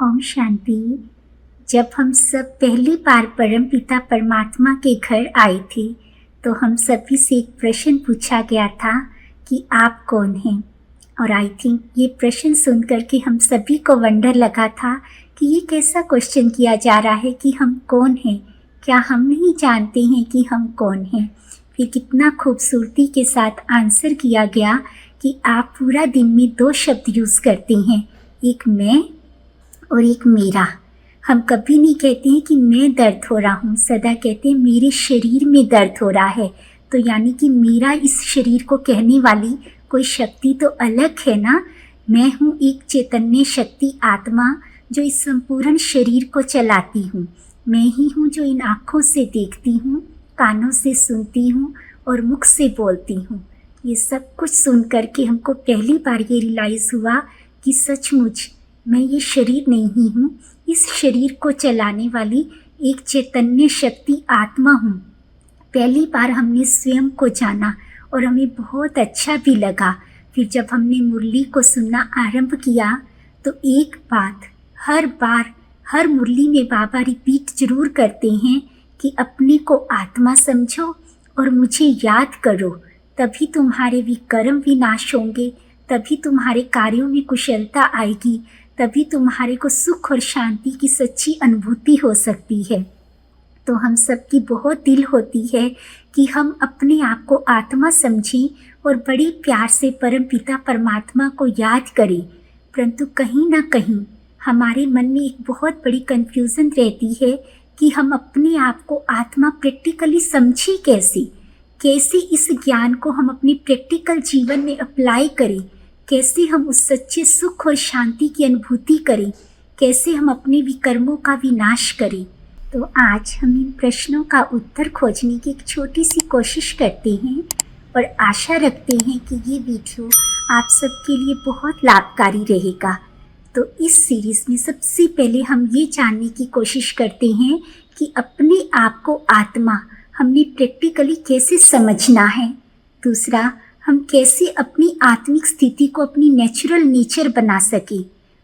ओम शांति। जब हम सब पहली बार परम पिता परमात्मा के घर आए थे तो हम सभी से एक प्रश्न पूछा गया था कि आप कौन हैं। और आई थिंक ये प्रश्न सुनकर के हम सभी को वंडर लगा था कि ये कैसा क्वेश्चन किया जा रहा है कि हम कौन हैं, क्या हम नहीं जानते हैं कि हम कौन हैं। फिर कितना खूबसूरती के साथ आंसर किया गया कि आप पूरा दिन में 2 शब्द यूज़ करते हैं, एक मैं और एक मेरा। हम कभी नहीं कहते हैं कि मैं दर्द हो रहा हूँ, सदा कहते हैं मेरे शरीर में दर्द हो रहा है। तो यानी कि मेरा इस शरीर को कहने वाली कोई शक्ति तो अलग है ना। मैं हूँ एक चैतन्य शक्ति आत्मा जो इस संपूर्ण शरीर को चलाती हूँ। मैं ही हूँ जो इन आँखों से देखती हूँ, कानों से सुनती हूँ और मुख से बोलती हूँ। ये सब कुछ सुन करके हमको पहली बार ये रियलाइज़ हुआ कि सचमुच मैं ये शरीर नहीं हूँ, इस शरीर को चलाने वाली एक चैतन्य शक्ति आत्मा हूँ। पहली बार हमने स्वयं को जाना और हमें बहुत अच्छा भी लगा। फिर जब हमने मुरली को सुनना आरंभ किया तो एक बात हर बार हर मुरली में बाबा रिपीट जरूर करते हैं कि अपने को आत्मा समझो और मुझे याद करो, तभी तुम्हारे विकर्म विनाश होंगे, तभी तुम्हारे कार्यों में कुशलता आएगी, तभी तुम्हारे को सुख और शांति की सच्ची अनुभूति हो सकती है। तो हम सबकी बहुत दिल होती है कि हम अपने आप को आत्मा समझें और बड़े प्यार से परम पिता परमात्मा को याद करें। परंतु कहीं ना कहीं हमारे मन में एक बहुत बड़ी कन्फ्यूज़न रहती है कि हम अपने आप को आत्मा प्रैक्टिकली समझें कैसे इस ज्ञान को हम अपने प्रैक्टिकल जीवन में अप्लाई करें, कैसे हम उस सच्चे सुख और शांति की अनुभूति करें, कैसे हम अपने विकर्मों का विनाश करें। तो आज हम इन प्रश्नों का उत्तर खोजने की एक छोटी सी कोशिश करते हैं और आशा रखते हैं कि ये वीडियो आप सबके लिए बहुत लाभकारी रहेगा। तो इस सीरीज़ में सबसे पहले हम ये जानने की कोशिश करते हैं कि अपने आप को आत्मा हमने प्रैक्टिकली कैसे समझना है। दूसरा, हम कैसे अपनी आत्मिक स्थिति को अपनी नेचुरल नेचर बना सके।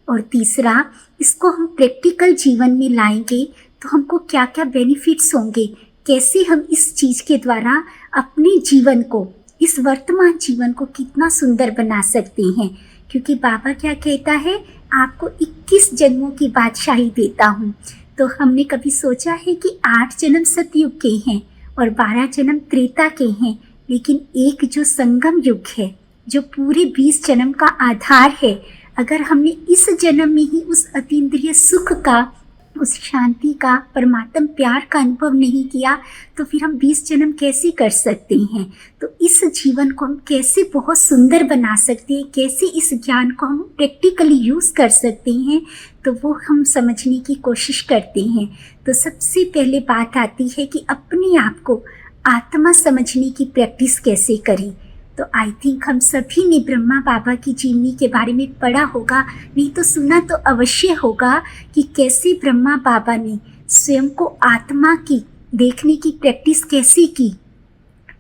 और तीसरा, इसको हम प्रैक्टिकल जीवन में लाएंगे तो हमको क्या क्या बेनिफिट्स होंगे, कैसे हम इस चीज़ के द्वारा अपने जीवन को, इस वर्तमान जीवन को कितना सुंदर बना सकते हैं। क्योंकि बाबा क्या कहता है, आपको 21 जन्मों की बादशाही देता हूँ। तो हमने कभी सोचा है कि 8 जन्म सतयुग के हैं और 12 जन्म त्रेता के हैं, लेकिन एक जो संगम युग है, जो पूरे 20 जन्म का आधार है, अगर हमने इस जन्म में ही उस अतीन्द्रिय सुख का, उस शांति का, परमात्म प्यार का अनुभव नहीं किया तो फिर हम 20 जन्म कैसे कर सकते हैं। तो इस जीवन को हम कैसे बहुत सुंदर बना सकते हैं, कैसे इस ज्ञान को हम प्रैक्टिकली यूज़ कर सकते हैं, तो वो हम समझने की कोशिश करते हैं। तो सबसे पहले बात आती है कि अपने आप को आत्मा समझने की प्रैक्टिस कैसे करें। तो आई थिंक हम सभी ने ब्रह्मा बाबा की जीवनी के बारे में पढ़ा होगा, नहीं तो सुना तो अवश्य होगा कि कैसे ब्रह्मा बाबा ने स्वयं को आत्मा की देखने की प्रैक्टिस कैसे की।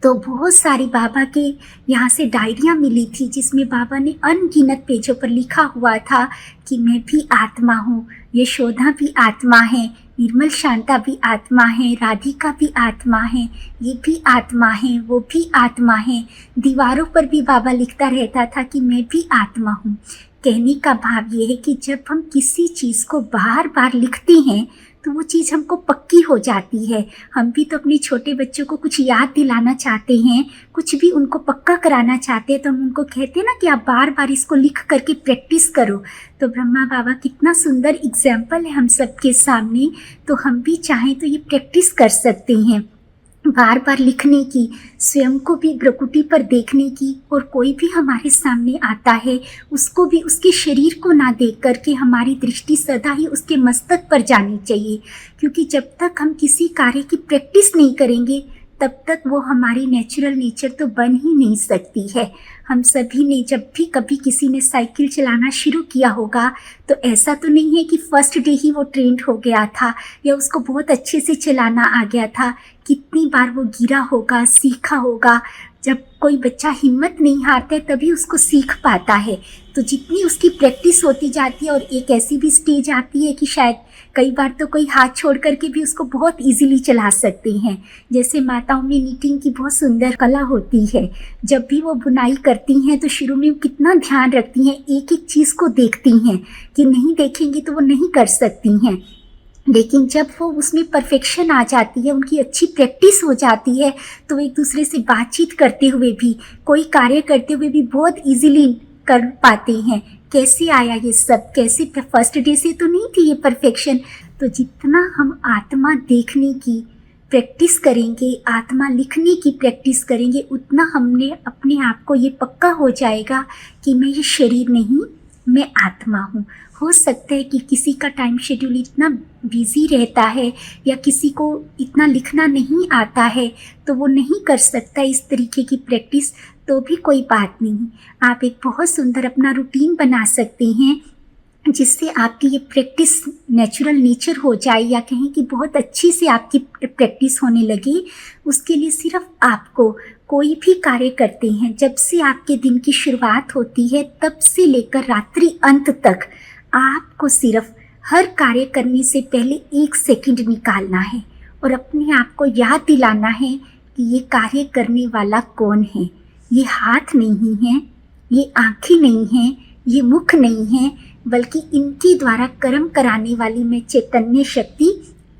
तो बहुत सारी बाबा के यहाँ से डायरियाँ मिली थी जिसमें बाबा ने अनगिनत पेजों पर लिखा हुआ था कि मैं भी आत्मा हूँ, यशोदा भी आत्मा है, निर्मल शांता भी आत्मा है, राधिका भी आत्मा है, ये भी आत्मा है, वो भी आत्मा है। दीवारों पर भी बाबा लिखता रहता था कि मैं भी आत्मा हूँ। कहने का भाव ये है कि जब हम किसी चीज़ को बार बार लिखते हैं तो वो चीज़ हमको पक्की हो जाती है। हम भी तो अपने छोटे बच्चों को कुछ याद दिलाना चाहते हैं, कुछ भी उनको पक्का कराना चाहते हैं, तो हम उनको कहते हैं ना कि आप बार बार इसको लिख करके प्रैक्टिस करो। तो ब्रह्मा बाबा कितना सुंदर एग्जाम्पल है हम सबके सामने। तो हम भी चाहें तो ये प्रैक्टिस कर सकते हैं, बार बार लिखने की, स्वयं को भी प्रकृति पर देखने की, और कोई भी हमारे सामने आता है उसको भी उसके शरीर को ना देख करके हमारी दृष्टि सदा ही उसके मस्तक पर जानी चाहिए। क्योंकि जब तक हम किसी कार्य की प्रैक्टिस नहीं करेंगे तब तक वो हमारी नेचुरल नेचर तो बन ही नहीं सकती है। हम सभी ने जब भी कभी किसी ने साइकिल चलाना शुरू किया होगा तो ऐसा तो नहीं है कि फर्स्ट डे ही वो ट्रेंड हो गया था या उसको बहुत अच्छे से चलाना आ गया था। कितनी बार वो गिरा होगा, सीखा होगा, जब कोई बच्चा हिम्मत नहीं हारता है तभी उसको सीख पाता है। तो जितनी उसकी प्रैक्टिस होती जाती है और एक ऐसी भी स्टेज आती है कि शायद कई बार तो कोई हाथ छोड़ करके भी उसको बहुत इजीली चला सकते हैं। जैसे माताओं में नीटिंग की बहुत सुंदर कला होती है। जब भी वो बुनाई करती हैं तो शुरू में वो कितना ध्यान रखती हैं, एक एक चीज़ को देखती हैं कि नहीं देखेंगी तो वो नहीं कर सकती हैं। लेकिन जब वो उसमें परफेक्शन आ जाती है, उनकी अच्छी प्रैक्टिस हो जाती है, तो एक दूसरे से बातचीत करते हुए भी, कोई कार्य करते हुए भी बहुत इजीली कर पाते हैं। कैसे आया ये सब, कैसे फर्स्ट डे से तो नहीं थी ये परफेक्शन। तो जितना हम आत्मा देखने की प्रैक्टिस करेंगे, आत्मा लिखने की प्रैक्टिस करेंगे, उतना हमने अपने आप को ये पक्का हो जाएगा कि मैं ये शरीर नहीं, मैं आत्मा हूँ। हो सकता है कि किसी का टाइम शेड्यूल इतना बिजी रहता है या किसी को इतना लिखना नहीं आता है तो वो नहीं कर सकता इस तरीके की प्रैक्टिस, तो भी कोई बात नहीं। आप एक बहुत सुंदर अपना रूटीन बना सकते हैं जिससे आपकी ये प्रैक्टिस नेचुरल नेचर हो जाए, या कहें कि बहुत अच्छी से आपकी प्रैक्टिस होने लगे। उसके लिए सिर्फ आपको कोई भी कार्य करते हैं, जब से आपके दिन की शुरुआत होती है तब से लेकर रात्रि अंत तक, आपको सिर्फ हर कार्य करने से पहले 1 सेकंड निकालना है और अपने आप को याद दिलाना है कि ये कार्य करने वाला कौन है। ये हाथ नहीं है, ये आँखें नहीं हैं, ये मुख नहीं है, बल्कि इनके द्वारा कर्म कराने वाली मैं चैतन्य शक्ति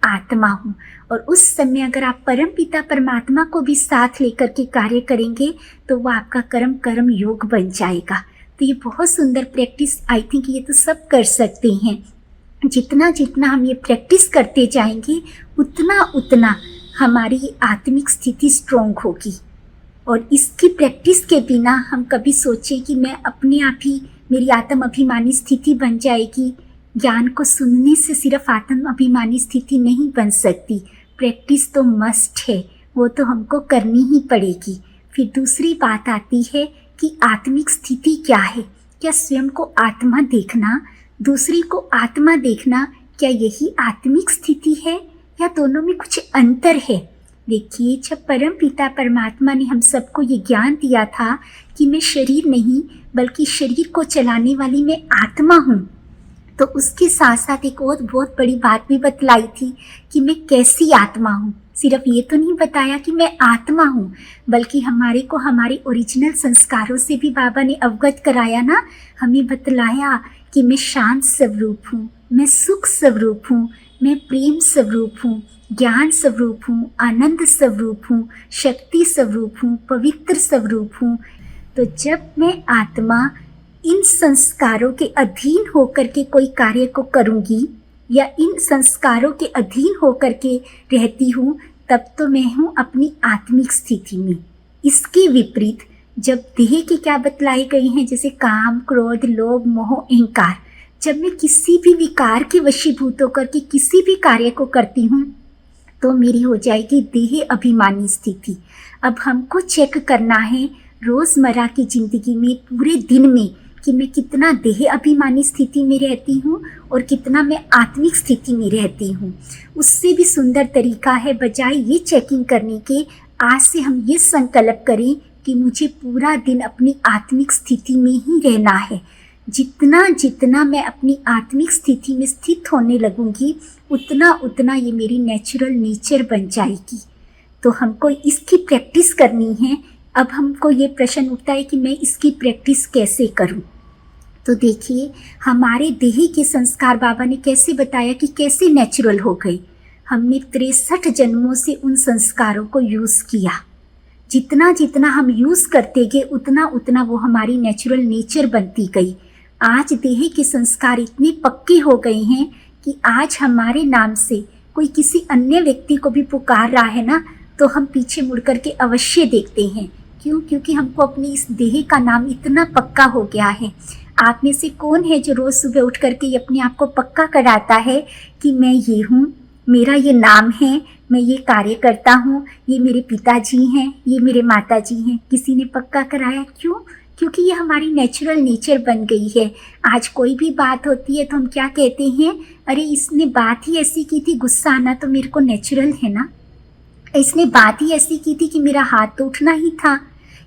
आत्मा हूँ। और उस समय अगर आप परम पिता परमात्मा को भी साथ लेकर के कार्य करेंगे तो वो आपका कर्म योग बन जाएगा। तो ये बहुत सुंदर प्रैक्टिस, आई थिंक ये तो सब कर सकते हैं। जितना जितना हम ये प्रैक्टिस करते जाएंगे उतना उतना हमारी आत्मिक स्थिति स्ट्रोंग होगी। और इसकी प्रैक्टिस के बिना हम कभी सोचें कि मैं अपने आप ही, मेरी आत्म अभिमानी स्थिति बन जाएगी, ज्ञान को सुनने से सिर्फ आत्म अभिमानी स्थिति नहीं बन सकती। प्रैक्टिस तो मस्ट है, वो तो हमको करनी ही पड़ेगी। फिर दूसरी बात आती है कि आत्मिक स्थिति क्या है। क्या स्वयं को आत्मा देखना, दूसरी को आत्मा देखना, क्या यही आत्मिक स्थिति है या दोनों में कुछ अंतर है? देखिए, जब परम पिता परमात्मा ने हम सबको ये ज्ञान दिया था कि मैं शरीर नहीं बल्कि शरीर को चलाने वाली मैं आत्मा हूँ, तो उसके साथ साथ एक और बहुत बड़ी बात भी बतलाई थी कि मैं कैसी आत्मा हूँ। सिर्फ ये तो नहीं बताया कि मैं आत्मा हूँ, बल्कि हमारे को हमारे ओरिजिनल संस्कारों से भी बाबा ने अवगत कराया ना। हमें बतलाया कि मैं शांत स्वरूप हूँ, मैं सुख स्वरूप हूँ, मैं प्रेम स्वरूप हूँ, ज्ञान स्वरूप हूँ, आनंद स्वरूप हूँ, शक्ति स्वरूप हूँ, पवित्र स्वरूप हूँ। तो जब मैं आत्मा इन संस्कारों के अधीन होकर के कोई कार्य को करूँगी या इन संस्कारों के अधीन होकर के रहती हूँ, तब तो मैं हूँ अपनी आत्मिक स्थिति में। इसके विपरीत जब देह के क्या बतलाए गए हैं, जैसे काम, क्रोध, लोभ, मोह, अहंकार, जब मैं किसी भी विकार के वशीभूत होकर के किसी भी कार्य को करती हूँ तो मेरी हो जाएगी देह अभिमानी स्थिति। अब हमको चेक करना है रोज़मर्रा की ज़िंदगी में, पूरे दिन में, कि मैं कितना देह अभिमानी स्थिति में रहती हूँ और कितना मैं आत्मिक स्थिति में रहती हूँ। उससे भी सुंदर तरीका है, बजाय ये चेकिंग करने के, आज से हम ये संकल्प करें कि मुझे पूरा दिन अपनी आत्मिक स्थिति में ही रहना है। जितना जितना मैं अपनी आत्मिक स्थिति में स्थित होने लगूंगी उतना उतना ये मेरी नेचुरल नेचर बन जाएगी। तो हमको इसकी प्रैक्टिस करनी है। अब हमको ये प्रश्न उठता है कि मैं इसकी प्रैक्टिस कैसे करूं? तो देखिए, हमारे देह के संस्कार बाबा ने कैसे बताया कि कैसे नेचुरल हो गए। हमने 63 जन्मों से उन संस्कारों को यूज़ किया। जितना जितना हम यूज़ करते गए उतना उतना वो हमारी नेचुरल नेचर बनती गई। आज देह के संस्कार इतने पक्के हो गए हैं कि आज हमारे नाम से कोई किसी अन्य व्यक्ति को भी पुकार रहा है ना, तो हम पीछे मुड़ करके अवश्य देखते हैं। क्यों? क्योंकि हमको अपनी इस देह का नाम इतना पक्का हो गया है। आप में से कौन है जो रोज़ सुबह उठ करके अपने आप को पक्का कराता है कि मैं ये हूँ, मेरा ये नाम है, मैं ये कार्य करता हूँ, ये मेरे पिताजी हैं, ये मेरे माताजी हैं? किसी ने पक्का कराया? क्यों? क्योंकि ये हमारी नेचुरल नेचर बन गई है। आज कोई भी बात होती है तो हम क्या कहते हैं, अरे इसने बात ही ऐसी की थी, गुस्सा आना तो मेरे को नेचुरल है ना। इसने बात ही ऐसी की थी कि मेरा हाथ तो उठना ही था।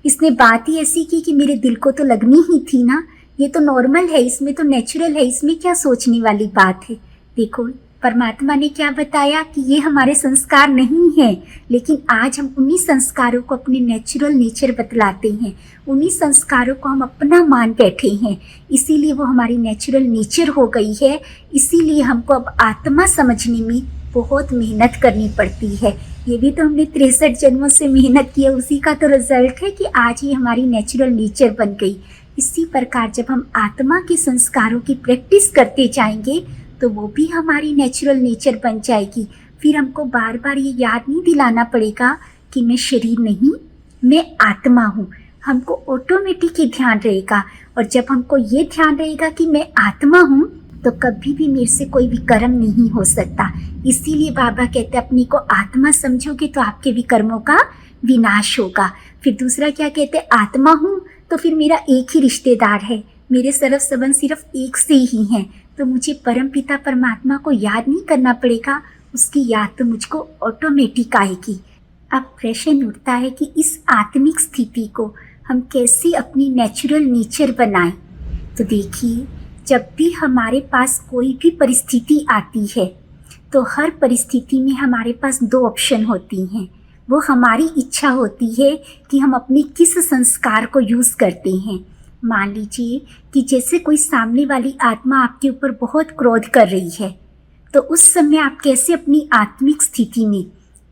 इसने बात ही ऐसी की कि मेरे दिल को तो लगनी ही थी ना, ये तो नॉर्मल है, इसमें तो नेचुरल है, इसमें क्या सोचने वाली बात है। देखो परमात्मा ने क्या बताया कि ये हमारे संस्कार नहीं है, लेकिन आज हम उन्हीं संस्कारों को अपने नेचुरल नेचर बतलाते हैं, उन्हीं संस्कारों को हम अपना मान बैठे हैं, इसीलिए वो हमारी नेचुरल नेचर हो गई है। इसीलिए हमको अब आत्मा समझने में बहुत मेहनत करनी पड़ती है। ये भी तो हमने 63 जन्मों से मेहनत की है, उसी का तो रिजल्ट है कि आज ये हमारी नेचुरल नेचर बन गई। इसी प्रकार जब हम आत्मा के संस्कारों की प्रैक्टिस करते जाएंगे तो वो भी हमारी नेचुरल नेचर बन जाएगी। फिर हमको बार बार ये याद नहीं दिलाना पड़ेगा कि मैं शरीर नहीं, मैं आत्मा हूँ। हमको ऑटोमेटिक ही ध्यान रहेगा, और जब हमको ये ध्यान रहेगा कि मैं आत्मा हूँ तो कभी भी मेरे से कोई विकर्म नहीं हो सकता। इसीलिए बाबा कहते अपनी को आत्मा समझोगे तो आपके विकर्मों का विनाश होगा। फिर दूसरा क्या कहते, आत्मा हूँ तो फिर मेरा एक ही रिश्तेदार है, मेरे सरफ संबंध सिर्फ एक से ही हैं, तो मुझे परमपिता परमात्मा को याद नहीं करना पड़ेगा, उसकी याद तो मुझको ऑटोमेटिक आएगी। अब प्रश्न उठता है कि इस आत्मिक स्थिति को हम कैसे अपनी नेचुरल नेचर बनाएं। तो देखिए, जब भी हमारे पास कोई भी परिस्थिति आती है तो हर परिस्थिति में हमारे पास दो ऑप्शन होती हैं। वो हमारी इच्छा होती है कि हम अपने किस संस्कार को यूज़ करते हैं। मान लीजिए कि जैसे कोई सामने वाली आत्मा आपके ऊपर बहुत क्रोध कर रही है, तो उस समय आप कैसे अपनी आत्मिक स्थिति में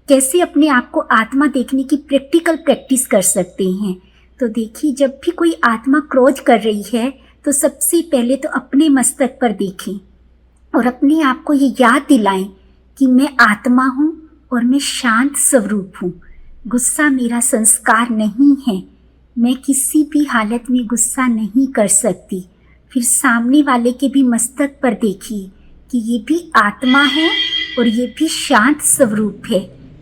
कैसे अपने आप को आत्मा देखने की प्रैक्टिकल प्रैक्टिस कर सकते हैं। तो देखिए, जब भी कोई आत्मा क्रोध कर रही है तो सबसे पहले तो अपने मस्तक पर देखें और अपने आप को ये याद दिलाएं कि मैं आत्मा हूँ और मैं शांत स्वरूप हूँ। गुस्सा मेरा संस्कार नहीं है, मैं किसी भी हालत में गुस्सा नहीं कर सकती। फिर सामने वाले के भी मस्तक पर देखिए कि ये भी आत्मा है और ये भी शांत स्वरूप है,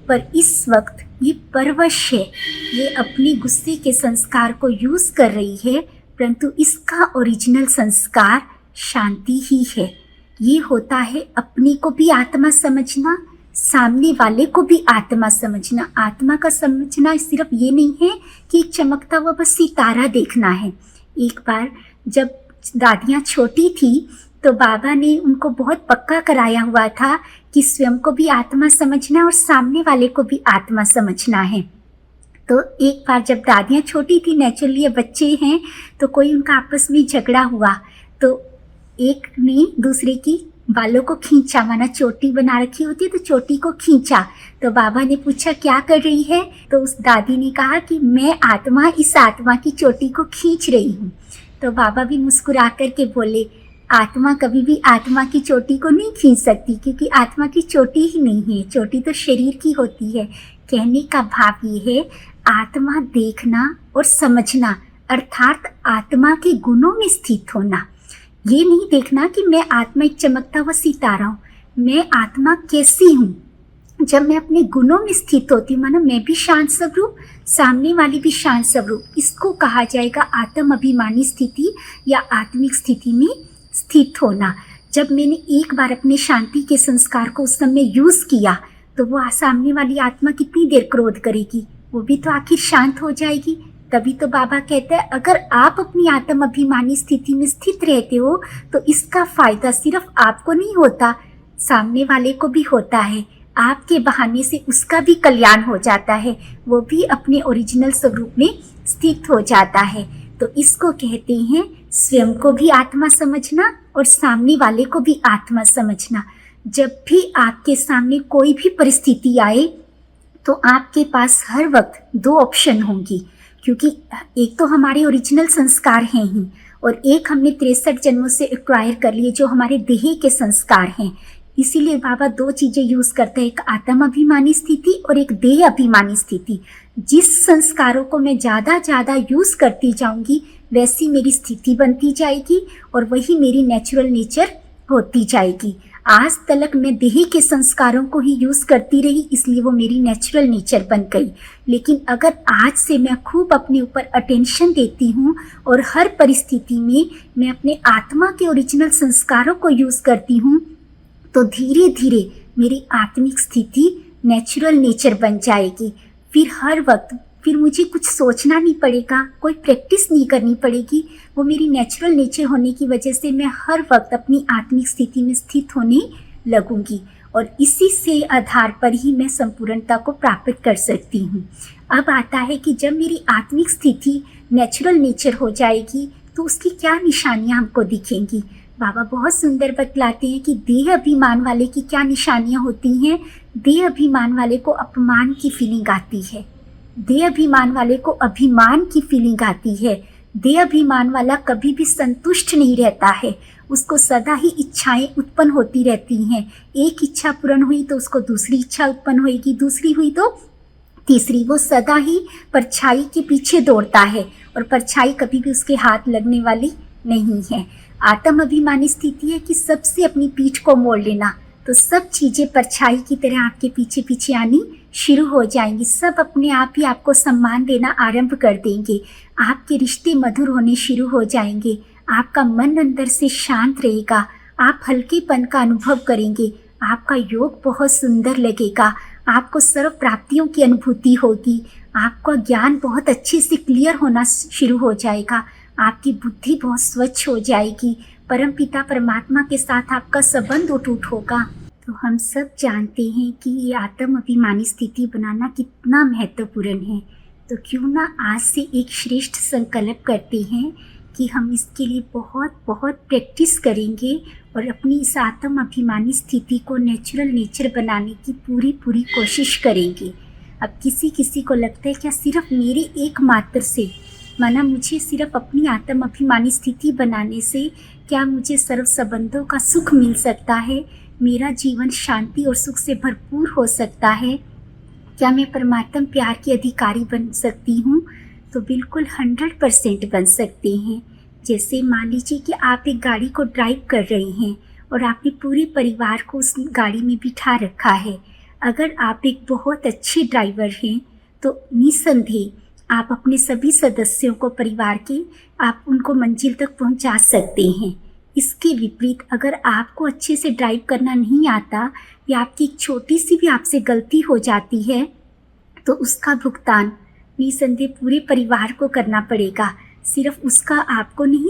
पर इस वक्त ये परवश है, ये अपने गुस्से के संस्कार को यूज़ कर रही है, परंतु इसका ओरिजिनल संस्कार शांति ही है। ये होता है अपने को भी आत्मा समझना, सामने वाले को भी आत्मा समझना। आत्मा का समझना सिर्फ ये नहीं है कि एक चमकता हुआ बस सितारा देखना है। एक बार जब दादियाँ छोटी थी तो बाबा ने उनको बहुत पक्का कराया हुआ था कि स्वयं को भी आत्मा समझना और सामने वाले को भी आत्मा समझना है। तो एक बार जब दादियाँ छोटी थी, नेचुरली ये बच्चे हैं, तो कोई उनका आपस में झगड़ा हुआ, तो एक ने दूसरे की बालों को खींचा, माना चोटी बना रखी होती है तो चोटी को खींचा। तो बाबा ने पूछा क्या कर रही है, तो उस दादी ने कहा कि मैं आत्मा इस आत्मा की चोटी को खींच रही हूँ। तो बाबा भी मुस्कुरा कर के बोले, आत्मा कभी भी आत्मा की चोटी को नहीं खींच सकती, क्योंकि आत्मा की चोटी ही नहीं है, चोटी तो शरीर की होती है। कहने का भाव ये है, आत्मा देखना और समझना, अर्थात आत्मा के गुणों में स्थित होना। ये नहीं देखना कि मैं आत्मा एक चमकता हुआ सितारा हूँ, मैं आत्मा कैसी हूँ। जब मैं अपने गुणों में स्थित होती हूँ, मानो मैं भी शांत स्वरूप, सामने वाली भी शांत स्वरूप, इसको कहा जाएगा आत्म अभिमानी स्थिति या आत्मिक स्थिति में स्थित होना। जब मैंने एक बार अपने शांति के संस्कार को उस समय यूज़ किया तो वो सामने वाली आत्मा कितनी देर क्रोध करेगी, वो भी तो आखिर शांत हो जाएगी। तभी तो बाबा कहते हैं, अगर आप अपनी आत्म अभिमानी स्थिति में स्थित रहते हो तो इसका फायदा सिर्फ आपको नहीं होता, सामने वाले को भी होता है। आपके बहाने से उसका भी कल्याण हो जाता है, वो भी अपने ओरिजिनल स्वरूप में स्थित हो जाता है। तो इसको कहते हैं स्वयं को भी आत्मा समझना और सामने वाले को भी आत्मा समझना। जब भी आपके सामने कोई भी परिस्थिति आए तो आपके पास हर वक्त दो ऑप्शन होंगी, क्योंकि एक तो हमारे ओरिजिनल संस्कार हैं ही, और एक हमने 63 जन्मों से एक्वायर कर लिए जो हमारे देह के संस्कार हैं। इसीलिए बाबा दो चीज़ें यूज़ करते हैं, एक आत्म अभिमानी स्थिति और एक देह अभिमानी स्थिति। जिस संस्कारों को मैं ज़्यादा यूज़ करती जाऊंगी वैसी मेरी स्थिति बनती जाएगी और वही मेरी नेचुरल नेचर होती जाएगी। आज तक मैं देह के संस्कारों को ही यूज़ करती रही, इसलिए वो मेरी नेचुरल नेचर बन गई। लेकिन अगर आज से मैं खूब अपने ऊपर अटेंशन देती हूँ और हर परिस्थिति में मैं अपने आत्मा के ओरिजिनल संस्कारों को यूज़ करती हूँ, तो धीरे धीरे मेरी आत्मिक स्थिति नेचुरल नेचर बन जाएगी। फिर हर वक्त फिर मुझे कुछ सोचना नहीं पड़ेगा, कोई प्रैक्टिस नहीं करनी पड़ेगी। वो मेरी नेचुरल नेचर होने की वजह से मैं हर वक्त अपनी आत्मिक स्थिति में स्थित होने लगूंगी और इसी से आधार पर ही मैं संपूर्णता को प्राप्त कर सकती हूँ। अब आता है कि जब मेरी आत्मिक स्थिति नेचुरल नेचर हो जाएगी तो उसकी क्या निशानियाँ हमको दिखेंगी। बाबा बहुत सुंदर बतलाते हैं कि देह अभिमान वाले की क्या निशानियाँ होती हैं। देह अभिमान वाले को अपमान की फीलिंग आती है, देह अभिमान वाले को अभिमान की फीलिंग आती है। देह अभिमान वाला कभी भी संतुष्ट नहीं रहता है, उसको सदा ही इच्छाएं उत्पन्न होती रहती हैं। एक इच्छा पूर्ण हुई तो उसको दूसरी इच्छा उत्पन्न होगी, दूसरी हुई तो तीसरी। वो सदा ही परछाई के पीछे दौड़ता है और परछाई कभी भी उसके हाथ लगने वाली नहीं है। आत्म अभिमानी स्थिति है कि सबसे अपनी पीठ को मोड़ लेना, तो सब चीज़ें परछाई की तरह आपके पीछे पीछे आनी शुरू हो जाएंगी। सब अपने आप ही आपको सम्मान देना आरंभ कर देंगे, आपके रिश्ते मधुर होने शुरू हो जाएंगे, आपका मन अंदर से शांत रहेगा, आप हल्केपन का अनुभव करेंगे, आपका योग बहुत सुंदर लगेगा, आपको सर्व प्राप्तियों की अनुभूति होगी, आपका ज्ञान बहुत अच्छे से क्लियर होना शुरू हो जाएगा, आपकी बुद्धि बहुत स्वच्छ हो जाएगी, परमपिता परमात्मा के साथ आपका संबंध अटूट होगा। तो हम सब जानते हैं कि ये आत्म अभिमानी स्थिति बनाना कितना महत्वपूर्ण है। तो क्यों ना आज से एक श्रेष्ठ संकल्प करते हैं कि हम इसके लिए बहुत बहुत प्रैक्टिस करेंगे और अपनी इस आत्म अभिमानी स्थिति को नेचुरल नेचर बनाने की पूरी कोशिश करेंगे। अब किसी को लगता है क्या सिर्फ मेरे एकमात्र से, माना मुझे सिर्फ अपनी आत्म अभिमानी स्थिति बनाने से क्या मुझे सर्व संबंधों का सुख मिल सकता है, मेरा जीवन शांति और सुख से भरपूर हो सकता है, क्या मैं परमात्मा प्यार की अधिकारी बन सकती हूँ? तो बिल्कुल 100% बन सकते हैं। जैसे मान लीजिए कि आप एक गाड़ी को ड्राइव कर रहे हैं और आपने पूरे परिवार को उस गाड़ी में बिठा रखा है। अगर आप एक बहुत अच्छे ड्राइवर हैं तो निसंदेह आप अपने सभी सदस्यों को परिवार के आप उनको मंजिल तक पहुंचा सकते हैं। इसके विपरीत अगर आपको अच्छे से ड्राइव करना नहीं आता या आपकी एक छोटी सी भी आपसे गलती हो जाती है तो उसका भुगतान निसंदेह पूरे परिवार को करना पड़ेगा। सिर्फ उसका आपको नहीं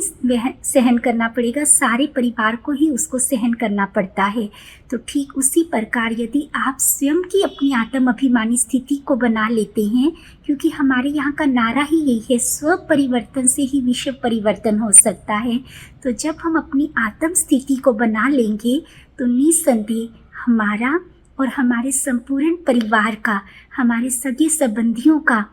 सहन करना पड़ेगा, सारे परिवार को ही उसको सहन करना पड़ता है। तो ठीक उसी प्रकार यदि आप स्वयं की अपनी आत्म अभिमानी स्थिति को बना लेते हैं, क्योंकि हमारे यहाँ का नारा ही यही है, स्व परिवर्तन से ही विश्व परिवर्तन हो सकता है। तो जब हम अपनी आत्म स्थिति को बना लेंगे तो निसंदेह हमारा और हमारे संपूर्ण परिवार का, हमारे सगे संबंधियों का,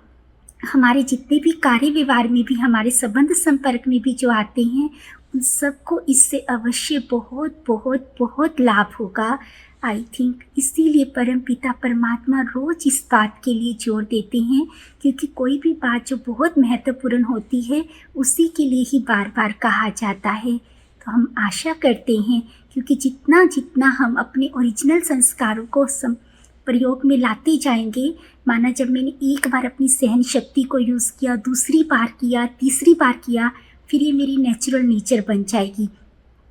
हमारे जितने भी कार्य व्यवहार में भी, हमारे संबंध संपर्क में भी जो आते हैं, उन सबको इससे अवश्य बहुत बहुत बहुत लाभ होगा। आई थिंक इसीलिए परमपिता परमात्मा रोज इस बात के लिए जोर देते हैं, क्योंकि कोई भी बात जो बहुत महत्वपूर्ण होती है उसी के लिए ही बार बार कहा जाता है। तो हम आशा करते हैं, क्योंकि जितना जितना हम अपने ओरिजिनल संस्कारों को प्रयोग में लाते जाएंगे, माना जब मैंने एक बार अपनी सहन शक्ति को यूज़ किया, दूसरी बार किया, तीसरी बार किया, फिर ये मेरी नेचुरल नेचर बन जाएगी।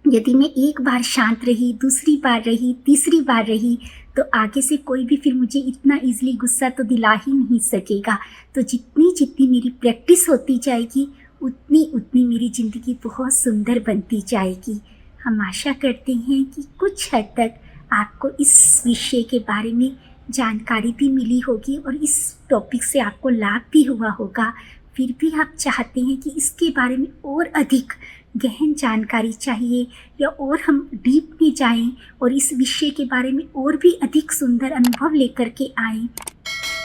यदि मैं एक बार शांत रही, दूसरी बार रही, तीसरी बार रही, तो आगे से कोई भी फिर मुझे इतना ईजिली गुस्सा तो दिला ही नहीं सकेगा। तो जितनी जितनी मेरी प्रैक्टिस होती जाएगी उतनी उतनी मेरी ज़िंदगी बहुत सुंदर बनती जाएगी। हम आशा करते हैं कि कुछ हद तक आपको इस विषय के बारे में जानकारी भी मिली होगी और इस टॉपिक से आपको लाभ भी हुआ होगा। फिर भी आप चाहते हैं कि इसके बारे में और अधिक गहन जानकारी चाहिए या और हम डीप में जाएं और इस विषय के बारे में और भी अधिक सुंदर अनुभव लेकर के आएँ,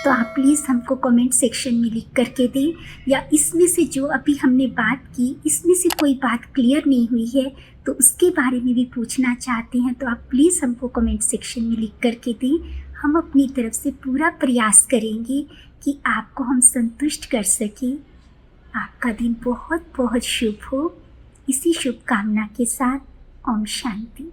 तो आप प्लीज़ हमको कमेंट सेक्शन में लिख करके दें। या इसमें से जो अभी हमने बात की, इसमें से कोई बात क्लियर नहीं हुई है तो उसके बारे में भी पूछना चाहते हैं, तो आप प्लीज़ हमको कमेंट सेक्शन में लिख करके दें। हम अपनी तरफ से पूरा प्रयास करेंगे कि आपको हम संतुष्ट कर सकें। आपका दिन बहुत बहुत शुभ हो। इसी शुभकामना के साथ ओम शांति।